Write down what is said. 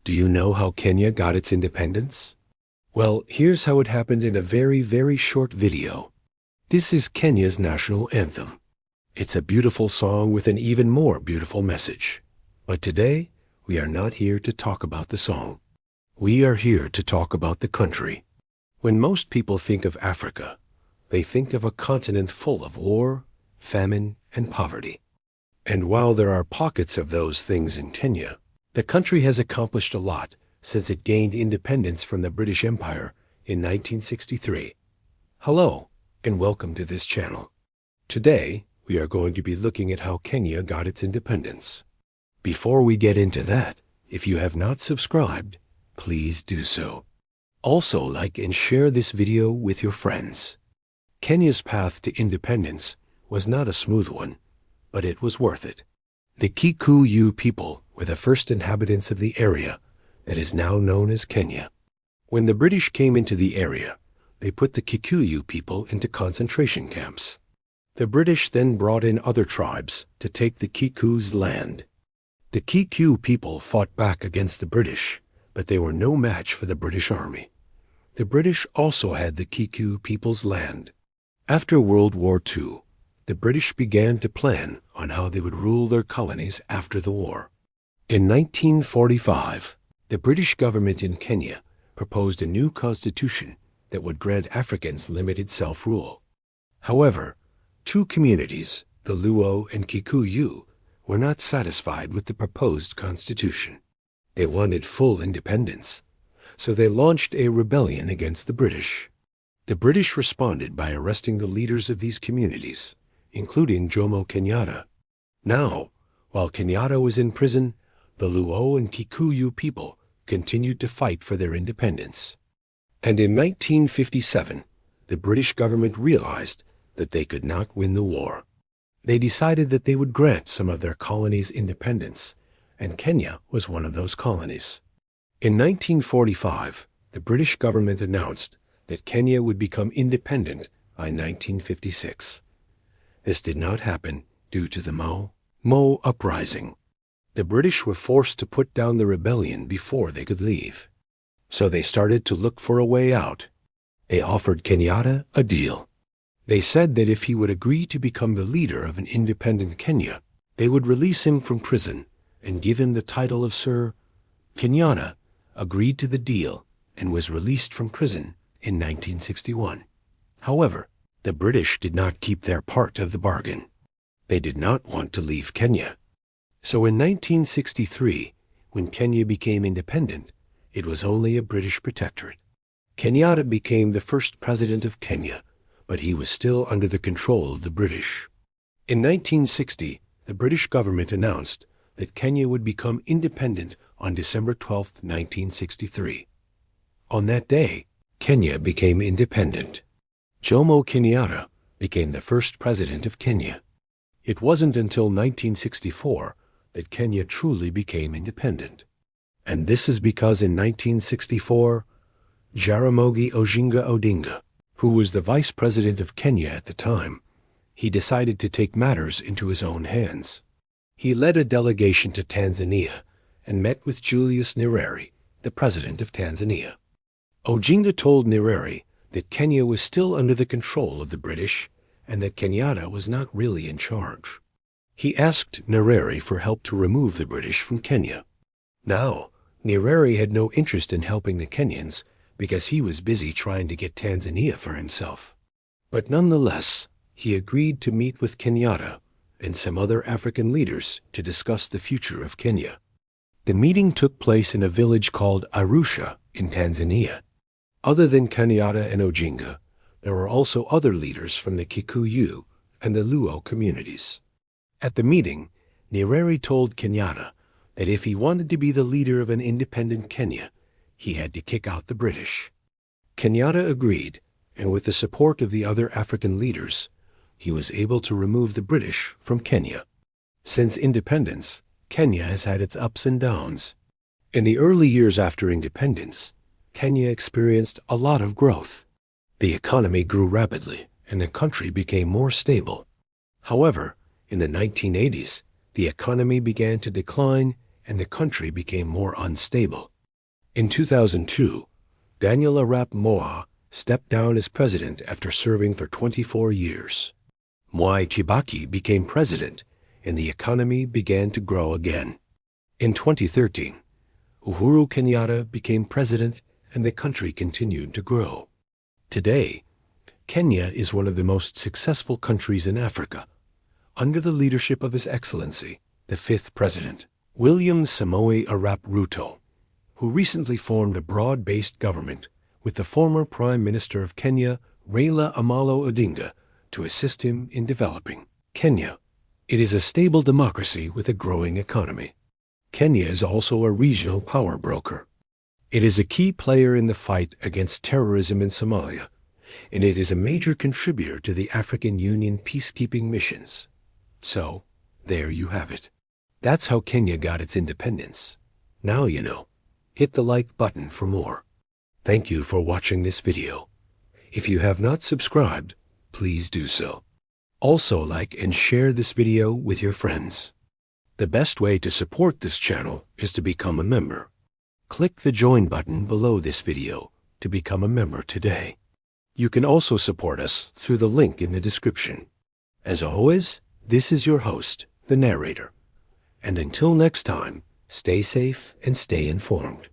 Do you know how Kenya got its independence? Well, here's how it happened in a very short video. This is Kenya's national anthem. It's a beautiful song with an even more beautiful message. But today, we are not here to talk about the song. We are here to talk about the country. When most people think of Africa, they think of a continent full of war, famine, and poverty. And while there are pockets of those things in Kenya, the country has accomplished a lot since it gained independence from the British Empire in 1963. Hello, and welcome to this channel. Today, we are going to be looking at how Kenya got its independence. Before we get into that, if you have not subscribed, please do so. Also, like and share this video with your friends. Kenya's path to independence was not a smooth one, but it was worth it. The Kikuyu people were the first inhabitants of the area that is now known as Kenya. When the British came into the area, they put the Kikuyu people into concentration camps. The British then brought in other tribes to take the Kiku's land. The Kiku people fought back against the British, but they were no match for the British Army. The British also had the Kiku people's land. After World War II, the British began to plan on how they would rule their colonies after the war. In 1945, the British government in Kenya proposed a new constitution that would grant Africans limited self-rule. However, two communities, the Luo and Kikuyu, were not satisfied with the proposed constitution. They wanted full independence, so they launched a rebellion against the British. The British responded by arresting the leaders of these communities, including Jomo Kenyatta. Now, while Kenyatta was in prison, the Luo and Kikuyu people continued to fight for their independence. And in 1957, the British government realized that they could not win the war. They decided that they would grant some of their colonies independence, and Kenya was one of those colonies. In 1945, the British government announced that Kenya would become independent by 1956. This did not happen due to the Mo uprising. The British were forced to put down the rebellion before they could leave. So they started to look for a way out. They offered Kenyatta a deal. They said that if he would agree to become the leader of an independent Kenya, they would release him from prison and give him the title of Sir. Kenyatta agreed to the deal and was released from prison in 1961. However, the British did not keep their part of the bargain. They did not want to leave Kenya. So in 1963, when Kenya became independent, it was only a British protectorate. Kenyatta became the first president of Kenya, but he was still under the control of the British. In 1960, the British government announced that Kenya would become independent on December 12, 1963. On that day, Kenya became independent. Jomo Kenyatta became the first president of Kenya. It wasn't until 1964 that Kenya truly became independent. And this is because in 1964, Jaramogi Oginga Odinga, who was the vice president of Kenya at the time, he decided to take matters into his own hands. He led a delegation to Tanzania and met with Julius Nyerere, the president of Tanzania. Oginga told Nyerere that Kenya was still under the control of the British and that Kenyatta was not really in charge. He asked Nyerere for help to remove the British from Kenya. Now, Nyerere had no interest in helping the Kenyans because he was busy trying to get Tanzania for himself. But nonetheless, he agreed to meet with Kenyatta and some other African leaders to discuss the future of Kenya. The meeting took place in a village called Arusha in Tanzania. Other than Kenyatta and Oginga, there were also other leaders from the Kikuyu and the Luo communities. At the meeting, Nyerere told Kenyatta that if he wanted to be the leader of an independent Kenya, he had to kick out the British. Kenyatta agreed, and with the support of the other African leaders, he was able to remove the British from Kenya. Since independence, Kenya has had its ups and downs. In the early years after independence, Kenya experienced a lot of growth. The economy grew rapidly, and the country became more stable. However, in the 1980s, the economy began to decline, and the country became more unstable. In 2002, Daniel Arap Moi stepped down as president after serving for 24 years. Mwai Kibaki became president, and the economy began to grow again. In 2013, Uhuru Kenyatta became president, and the country continued to grow. Today, Kenya is one of the most successful countries in Africa, under the leadership of His Excellency, the fifth president, William Samoei Arap Ruto, who recently formed a broad-based government with the former Prime Minister of Kenya, Raila Amolo Odinga, to assist him in developing Kenya. It is a stable democracy with a growing economy. Kenya is also a regional power broker. It is a key player in the fight against terrorism in Somalia, and it is a major contributor to the African Union peacekeeping missions. So, there you have it. That's how Kenya got its independence. Now you know. Hit the like button for more. Thank you for watching this video. If you have not subscribed, please do so. Also like and share this video with your friends. The best way to support this channel is to become a member. Click the join button below this video to become a member today. You can also support us through the link in the description. As always, this is your host, the narrator. And until next time, stay safe and stay informed.